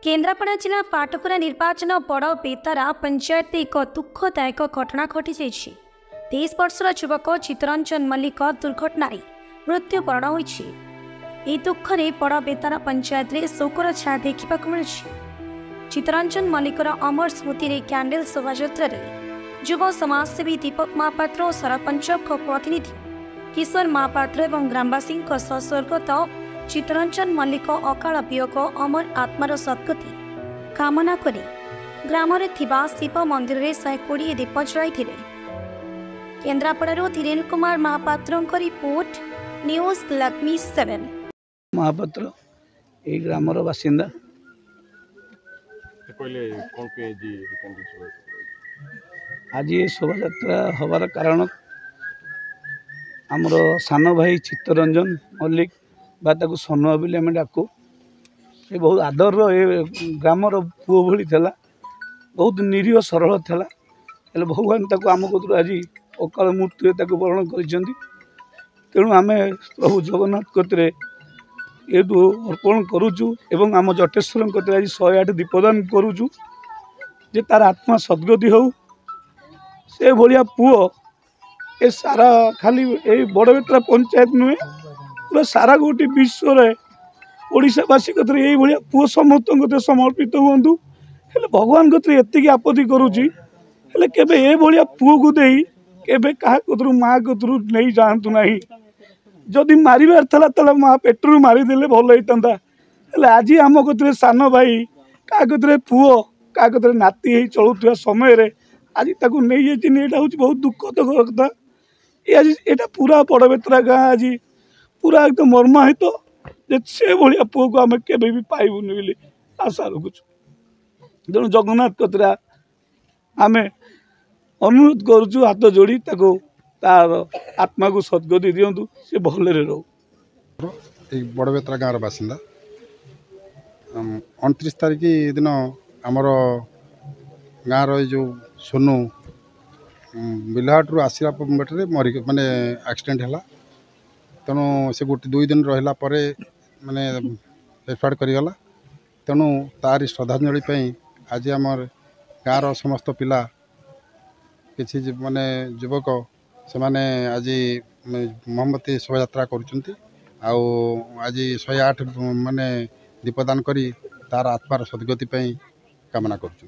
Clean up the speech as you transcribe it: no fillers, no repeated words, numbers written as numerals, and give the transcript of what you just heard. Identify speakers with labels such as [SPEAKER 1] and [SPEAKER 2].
[SPEAKER 1] केन्द्रापड़ा जिला पाटकुरा निर्वाचन बड़ बेतारा पंचायत एक दुखदायक घटना घटी जाइछि। 23 वर्षर युवक चित्तरंजन मल्लिक दुर्घटन मृत्युवरण होइछि। ए दुखरे बड़ बेतारा पंचायत रे शोकर छाया देखा मिली। चित्तरंजन मल्लिकर अमर स्मृति रे कैंडल शोभायात्रा रे युव समाजसेवी दीपक महापात्र और सरपंच प्रतिनिधि किशोर महापात्र और ग्रामवासी स्वर्गत चित्तरंजन मल्लिक अकाल वियोग अमर आत्मार सद्गति कामना करी ग्राम शिव मंदिर में 120 दीप जलाई। Kendrapara Dhirendra Kumar Mahapatra report news Lakshmi 7।
[SPEAKER 2] महापात्र ये ग्राम बासिंदा आज ये शोभा हबार कारण आमर सान भाई चित्तरंजन मल्लिक बाता सनुआ बोली आम डाकू। ये बहुत आदर ग्रामर पुओ भली था, बहुत निरीह सरल था। भगवान ताको आम कतु आज अकाल मृत्यु वरण कर। तेणु आम प्रभु जगन्नाथ कतरे ये अर्पण करुचु एवं आम जटेश्वर कतरे आज 108 दीपदान करुचु जे तार आत्मा सद्गति हो। से भाया पुओ ए सारा खाली ये बड़बेतरा पंचायत नुहे पूरा सारा गोटे विश्व ओडावासी कतरे ये भाया पुओ समस्त समर्पित हूँ। हेले भगवान कतरे एति आपत्ति करुच्ची हेले केबे ए भाया पुओ को दे केबे क्या कतरू माँ कतरू नहीं जातु ना। जदि मारिबार था ताले माँ पेटरू मारिदेले भल होता। हेले आज आम कतरे सान भाई क्या कतरे पुओ क्या कतरे नाती ही चलुवा समय आज ताकू नहीं जाइए हूँ बहुत दुखद कथा। ये आज यहाँ पूरा बड़बेतरा गाँ आज पूरा एकदम मर्माहित से भाया पुओ को आम के पाइबुनि बोली आशा रखुचु। तेणु जगन्नाथ कतरा आम अनुरोध करुचु हाथ जोड़ी ताको तार आत्मा को सद्गति दिंतु से भलरे रो।
[SPEAKER 3] बड़बेतरा गाँव बासिंदा 29 तारीख दिन आमर गाँव जो सोनू बिलहाटू आसला बटे मरिक माने एक्सीडेंट है। तेणु से गोटे 2 दिन रहा माने एक्सपायर करीगला। तेणु तारी श्रद्धांजलि आज आमर गाँव समस्त पिला किसी माने युवक से माने आज मोमबत्ती शोभायात्रा करुँच आज 108 माने दीपदान करी तार आत्मार सद्गति कामना करुँच।